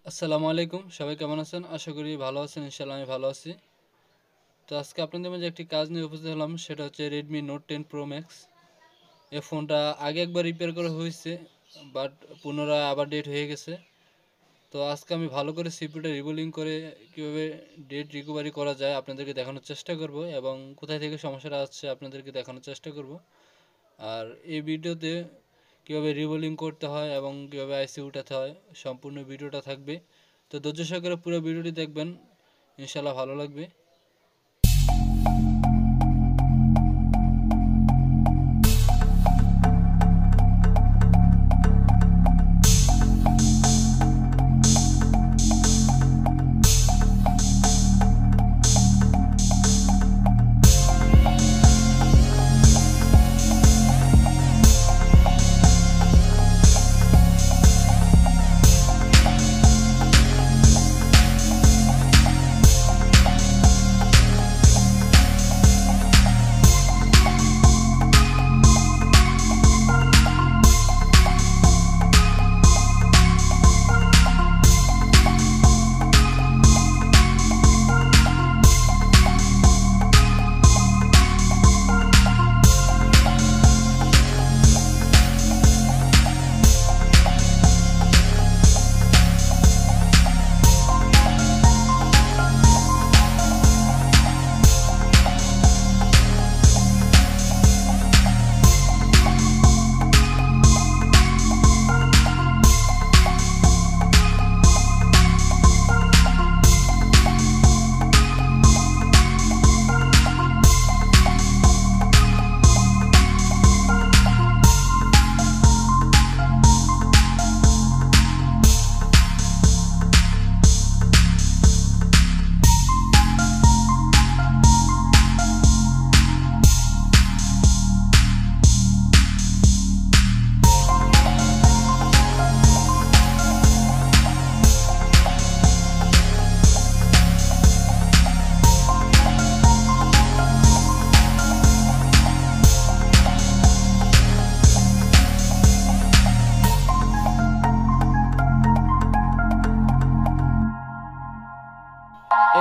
আসসালামু আলাইকুম, সবাই কেমন আছেন? আশা করি ভালো আছেন। ইনশাআল্লাহ আমি ভালো আছি। তো আজকে আপনাদের মাঝে একটি কাজ নিয়ে উপস্থিত হলাম, সেটা হচ্ছে Redmi Note 10 Pro Max। এই ফোনটা আগে একবার রিপেয়ার করা হয়েছে, বাট পুনরায় আবার ডেট হয়ে গেছে। তো আজকে আমি ভালো করে সিপিইউটা রিবোলিং করে কীভাবে ডেট রিকভারি করা যায় আপনাদেরকে দেখানোর চেষ্টা করব, এবং কোথায় থেকে সমস্যাটা আসছে আপনাদেরকে দেখানোর চেষ্টা করব। আর এই ভিডিওতে কীভাবে রিবোলিং করতে হয় এবং কীভাবে আইসি উঠাতে হয় সম্পূর্ণ ভিডিওটা থাকবে। তো ধৈর্য সহকারে পুরো ভিডিওটি দেখবেন, ইনশাআল্লাহ ভালো লাগবে।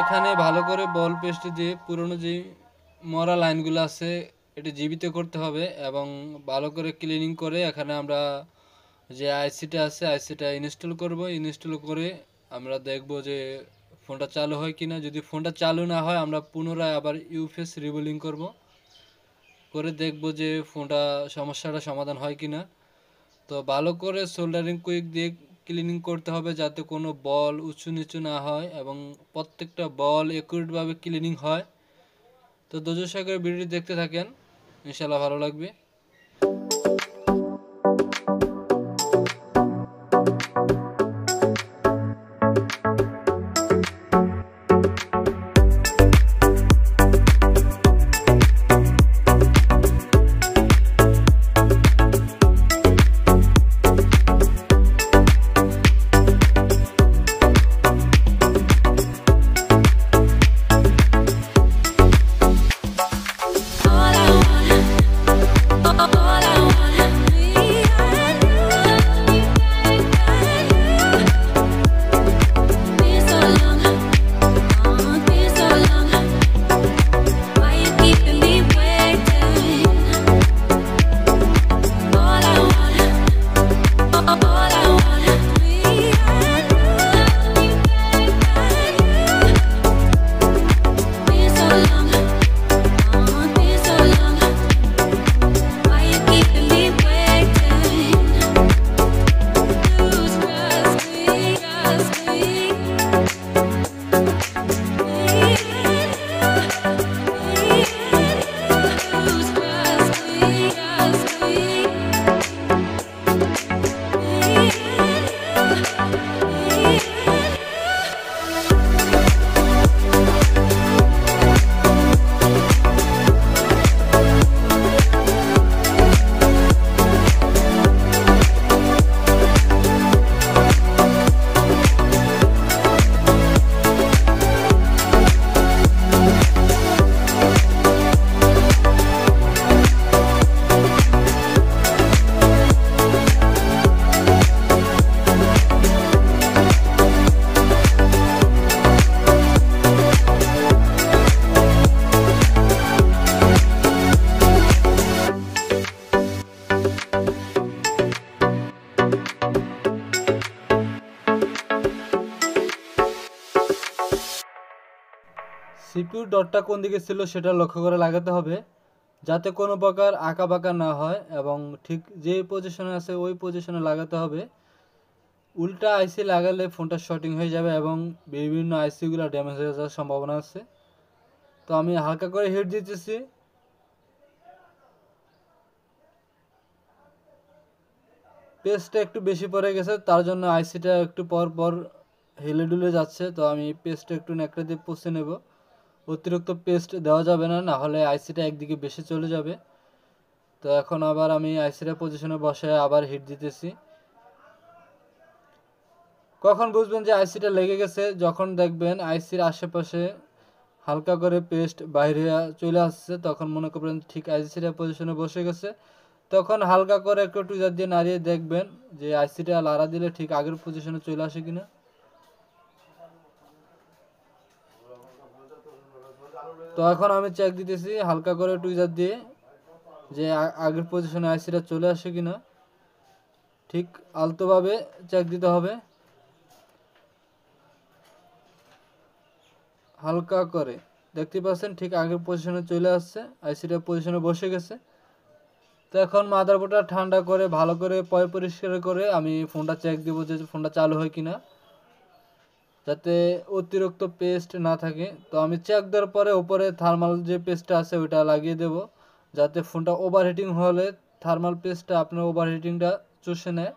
এখানে ভালো করে বল পেস্ট দিয়ে পুরনো যে মরা লাইনগুলো আছে এটি জীবিত করতে হবে, এবং ভালো করে ক্লিনিং করে এখানে আমরা যে আইসিটা আছে আইসিটা ইনস্টল করব। ইনস্টল করে আমরা দেখব যে ফোনটা চালু হয় কিনা। যদি ফোনটা চালু না হয় আমরা পুনরায় আবার ইউফেস রিবোলিং করব, করে দেখব যে ফোনটা সমস্যাটা সমাধান হয় কিনা। তো ভালো করে সোল্ডারিং কুইক দিয়ে ক্লিনিং করতে হবে যাতে কোনো বল উঁচু নিচু না হয় এবং প্রত্যেকটা বল একুরেটভাবে ক্লিনিং হয়। তো ধৈর্য সহকারে ভিডিওটি দেখতে থাকেন, ইনশাআল্লাহ ভালো লাগবে। সিপিইউ ডটটা কোন দিকে ছিল সেটা লক্ষ্য করে লাগাতে হবে, যাতে কোনো প্রকার আঁকা বাঁকা না হয়, এবং ঠিক যে পজিশনে আছে ওই পজিশনে লাগাতে হবে। উল্টা আইসি লাগালে ফোনটা শর্টিং হয়ে যাবে এবং বিভিন্ন আইসিগুলো ড্যামেজ হয়ে যাওয়ার সম্ভাবনা আছে। তো আমি হালকা করে হিট দিতেছি। পেস্টটা একটু বেশি পড়ে গেছে, তার জন্য আইসিটা একটু পর পর হেলে ডুলে যাচ্ছে। তো আমি পেস্টটা একটু ন্যাকড়া দিয়ে পুষে নেব। অতিরিক্ত পেস্ট দেওয়া যাবে না, না হলে আইসিটা একদিকে বেশি চলে যাবে। তো এখন আবার আমি আইসিটা পজিশনে বসে আবার হিট দিতেছি। কখন বুঝবেন যে আইসিটা লেগে গেছে? যখন দেখবেন আইসির আশেপাশে হালকা করে পেস্ট বাইরে চলে আসছে, তখন মনে করবেন ঠিক আইসিটা পজিশনে বসে গেছে। তখন হালকা করে একটু টুইজার দিয়ে নাড়িয়ে দেখবেন যে আইসিটা লাড়া দিলে ঠিক আগের পজিশনে চলে আসে কিনা। তো এখন আমি চেক দিতেছি হালকা করে টুইজার দিয়ে যে আগের পজিশনে আইসিটা চলে আসে কিনা। ঠিক আলতোভাবে চেক দিতে হবে, হালকা করে। দেখতে পাচ্ছেন ঠিক আগের পজিশনে চলে আসছে, আইসিটা পজিশনে বসে গেছে। তো এখন মাদারবোর্ডটা ঠান্ডা করে ভালো করে পরিষ্কার করে আমি ফোনটা চেক দিব যে ফোনটা চালু হয় কিনা, যাতে অতিরিক্ত পেস্ট না থাকে। তো আমি চেক দেওয়ার পরে উপরে থার্মাল যে পেস্টটা আছে ওইটা লাগিয়ে দেব, যাতে ফোনটা ওভারহিটিং হলে থার্মাল পেস্টটা আপনার ওভারহিটিংটা চুষে নেয়।